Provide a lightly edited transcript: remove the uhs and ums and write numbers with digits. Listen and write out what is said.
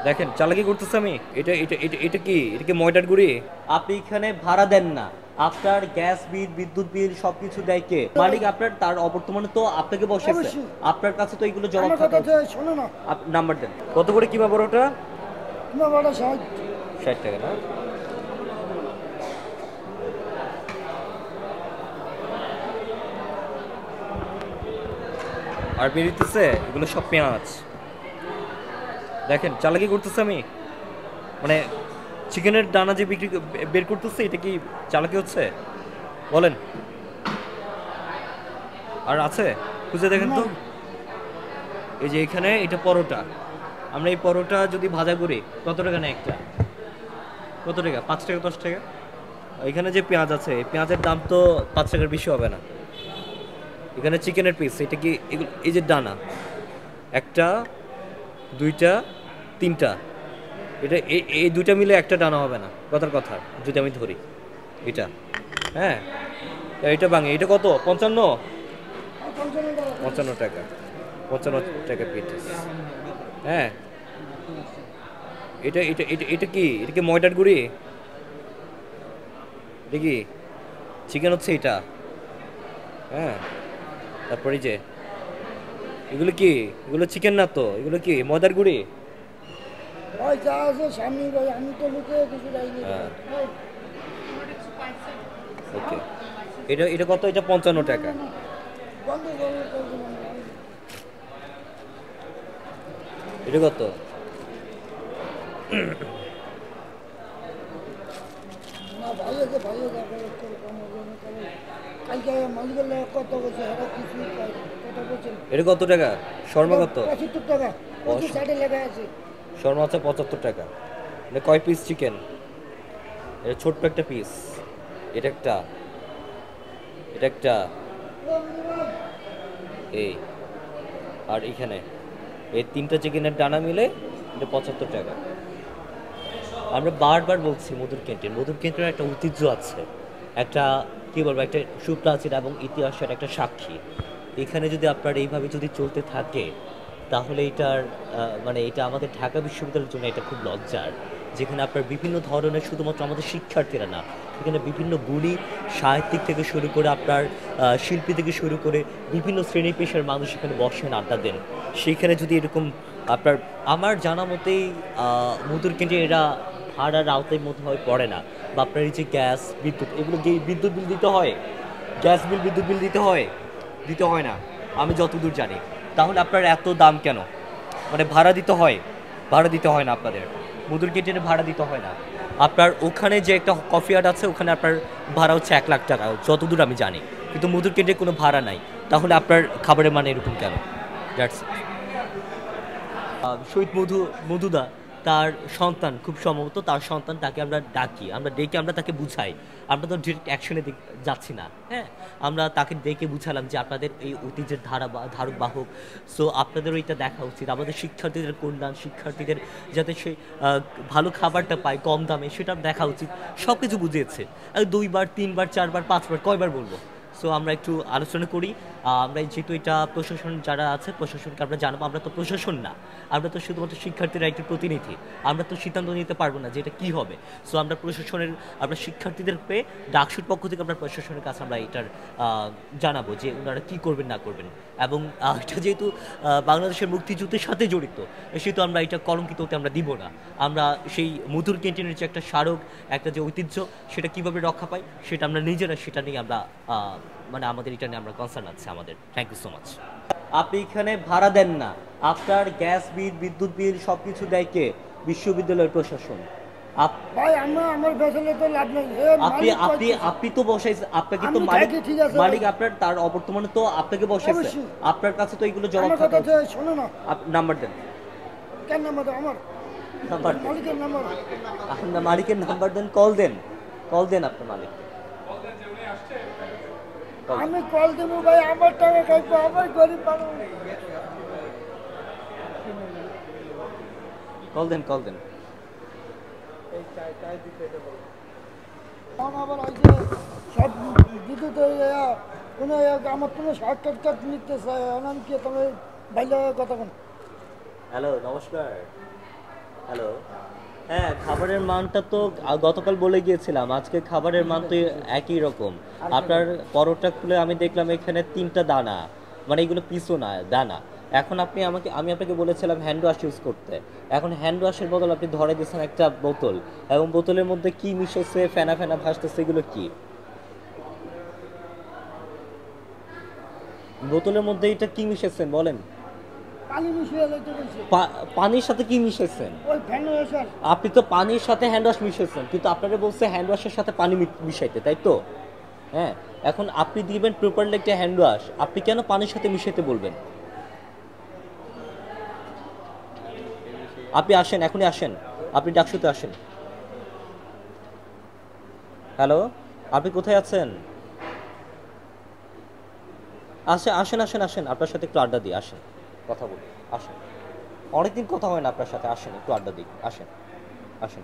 দেখেন চালাকি করতেছে আমি। এটা কি ময়দার গুঁড়ি? আপনি এখানে ভাড়া দেন না, আপনার গ্যাস বিল বিদ্যুৎ বিল সবকিছু দেয় কে? মালিক আপনার, তার অবর্তমানে তো আপনাকে বসেছে, অবশ্যই আপনার কাছে তো এগুলো জমা আমার থাকা কথা উচিত। শোনো না। নাম্বার দেন। কত করে কিমা পরোটা? তোমার বড় সাহায্য 60 টাকা না? আর বেরিতেছে এগুলো সব পেঁয়াজ। দেখেন চালাকি করতেছে আমি, মানে চিকেনের দানা যে বের করতেছে, এটা কি চালাকি হচ্ছে বলেন? আর আছে, খুঁজে দেখেন না। তো। এই যে এখানে এটা পরোটা, আমরা এই পরোটা যদি ভাজা করি কত টাকা নেয় একটা? কত টাকা? 5 টাকা, 10 টাকা। এখানে যে পেঁয়াজ আছে, এই পেঁয়াজের দাম তো 5 টাকার বেশি হবে না। এখানে চিকেনের পিস, এটা কি এগুলো? এই যে ডানা, একটা, দুইটা, তিনটা, এটা এই দুইটা মিলে একটা ডানা হবে না, কথার কথা যদি আমি ধরি এটা। হ্যাঁ, এটা ভাঙে। এটা কত? 55? 55 টাকা, 55 টাকা পিস। হ্যাঁ, এটা কি ময়দার গুঁড়ি? এটা কি চিকেন হচ্ছে এটা? হ্যাঁ, তারপরে যে এগুলো কি, এগুলো চিকেন না তো, এগুলো কি ময়দার গুঁড়ি? ভাই যা আছে সামনে ভাই, আমি তো লুকে কিছু যাইনি। হ্যাঁ, ওকে। এটা এটা কত? এটা 55 টাকা। বন্ধ করো। এটা কত? না ভাই আছে, ভাই আছে, কম হবে না কারণ কালকে মালিকের লোক কত বলছে, এরা কিছু কত বলছেন। এটা কত টাকা? শর্মা কত? 75 টাকা, 65-60 লেখা আছে। শর্মা হচ্ছে 75 টাকা। এটা কয় পিস চিকেন? এটা ছোট্ট একটা পিস। এটা একটা, এটা একটা, এই, আর এখানে এই তিনটা চিকেনের ডানা মিলে এটা 75 টাকা। আমরা বারবার বলছি মধুর ক্যান্টিনের একটা ঐতিহ্য আছে, একটা কি বলবো, একটা সুপ্রাচীন এবং ইতিহাসের একটা সাক্ষী। এখানে যদি আপনার এইভাবে যদি চলতে থাকে, তাহলে এটার মানে এটা আমাদের ঢাকা বিশ্ববিদ্যালয়ের জন্য এটা খুব লজ্জার। যেখানে আপনার বিভিন্ন ধরনের, শুধুমাত্র আমাদের শিক্ষার্থীরা না, এখানে বিভিন্ন গুণী সাহিত্যিক থেকে শুরু করে আপনার শিল্পী থেকে শুরু করে বিভিন্ন শ্রেণী পেশার মানুষ এখানে বসেন, আড্ডা দেন। সেইখানে যদি এরকম আপনার, আমার জানা মতেই মধুর ক্যান্টিন এরা ভাড়ার আওতায় মধ্যে হয় পড়ে না। বা আপনার এই যে গ্যাস বিদ্যুৎ, এগুলো কি বিদ্যুৎ বিল দিতে হয়? গ্যাস বিল বিদ্যুৎ বিল দিতে হয়? দিতে হয় না, আমি যতদূর জানি। তাহলে আপনার এত দাম কেন? মানে ভাড়া দিতে হয়? ভাড়া দিতে হয় না আপনাদের, মধুর ক্যান্টিনে ভাড়া দিতে হয় না। আপনার ওখানে যে একটা কফি আর্ট আছে, ওখানে আপনার ভাড়া হচ্ছে 1 লাখ টাকা যতদূর আমি জানি, কিন্তু মধুর ক্যান্টিনে কোনো ভাড়া নাই। তাহলে আপনার খাবারের মানে এরকম কেন? দ্যাটস শহীদ মধুদা, তার সন্তান, খুব সম্ভবত তার সন্তান, তাকে আমরা ডাকি, আমরা ডেকে আমরা তাকে বুঝাই। আমরা তো ডিরেক্ট অ্যাকশনে যাচ্ছি না। হ্যাঁ, আমরা তাকে ডেকে বুঝালাম যে আপনাদের এই ঐতিহ্যের ধারক বাহক, সো আপনাদেরও এটা দেখা উচিত। আমাদের শিক্ষার্থীদের কল্যাণ, শিক্ষার্থীদের যাতে সে ভালো খাবারটা পায় কম দামে, সেটা দেখা উচিত। সব কিছু বুঝিয়েছে। 2বার 3বার 4বার 5বার, কয়বার বলবো? সো আমরা একটু আলোচনা করি। আমরা যেহেতু এটা প্রশাসন যারা আছে, প্রশাসনকে আমরা জানাবো। আমরা তো প্রশাসন না, আমরা তো শুধুমাত্র শিক্ষার্থীরা একটি প্রতিনিধি। আমরা তো সিদ্ধান্ত নিতে পারবো না যে এটা কী হবে। সো আমরা প্রশাসনের, আমরা শিক্ষার্থীদের পেয়ে ডাকসুর পক্ষ থেকে আমরা প্রশাসনের কাছে আমরা এটার জানাবো যে ওনারা কী করবেন না করবেন। এবং এটা যেহেতু বাংলাদেশের মুক্তিযুদ্ধের সাথে জড়িত, সেহেতু আমরা এটা কলঙ্কিত হতে আমরা দিব না। আমরা সেই মধুর ক্যান্টিনের যে একটা স্মারক, একটা যে ঐতিহ্য, সেটা কীভাবে রক্ষা পাই, সেটা আমরা নিজেরা, সেটা নিয়ে আমরা মানে আমাদের এটা নিয়ে আমরা কনসার্ন আছে আমাদের। Thank you so much. আপনি এখানে ভাড়া দেন না, আপনার গ্যাস বিল বিদ্যুৎ বিল সব কিছু দেয় কে? বিশ্ববিদ্যালয়ের প্রশাসন। ভাই আমার বেসলে তো লাভ নেই। আপনি আপনি আপনি তো বসাইছেন, আপনাকে তো আমি মালিক, থাকি, ঠিক আছে মালিক ভাই। আপনার, তার অবর্তমানে তো আপনাকে বসাইছে, অবশ্যই আপনার কাছে তো এগুলো জমা আমার থাকা কথা উচিত। শোনো না। নাম্বার দেন। কেন নাম্বার দাও আমার? নাম্বার দেন, মালিকের নাম্বার। আপনার মালিকের নাম্বার দেন, কল দেন, কল দেন আপনার মালিক। আমি কল দেবো ভাই, আমার টাকা খাইবো, আমার গরিব মানুষ। কল দেন, কল দেন। এখন আবার ওই যে সব বিদ্যুৎ কোনো আমার কোনো শর্টকাট নিতেছে, আমি কি তোমার বাইরে কথা বল। হ্যালো, নমস্কার। হ্যালো। হ্যাঁ, খাবারের মানটা তো গতকাল বলে গিয়েছিলাম, আজকে খাবারের মান তো একই রকম। আপনার পরোটা খুলে আমি দেখলাম এখানে 3টা দানা, মানে এগুলো পিসও না, দানা। এখন আমি আপনাকে বলেছিলাম হ্যান্ড ওয়াশ ইউজ করতে, এখন হ্যান্ড ওয়াশের বদল আপনি ধরে দিয়েছেন একটা বোতল, এবং বোতলের মধ্যে কি মিশেছে, ফেনা ফেনা ভাসতেছে, এগুলো কি? বোতলের মধ্যে এটা কি মিশেছেন বলেন? পানি মিশিয়ে লইতে বলছে পানির সাথে কি মিশেছেন? ওই ফ্যান এসে আপনি তো পানির সাথে হ্যান্ড ওয়াশ মিশিয়েছেন, কিন্তু আপনারা বলছে হ্যান্ড ওয়াশের সাথে পানি মিশাইতে, তাই তো? হ্যাঁ, এখন আপনি দিবেন প্রপারলি একটা হ্যান্ড ওয়াশ, আপনি কেন পানির সাথে মিশাইতে বলবেন? আপনি আসেন, এখনই আসেন, আপনি ডাকসুতে আসেন। হ্যালো, আপনি কোথায় আছেন? আসেন আসেন আসেন, আপনার সাথে একটু আড্ডা দিই, আসেন, কথা বলি, আসেন। অনেকদিন কথা হয় না আপনার সাথে, আসেন একটু আড্ডা দিই, আসেন আসেন।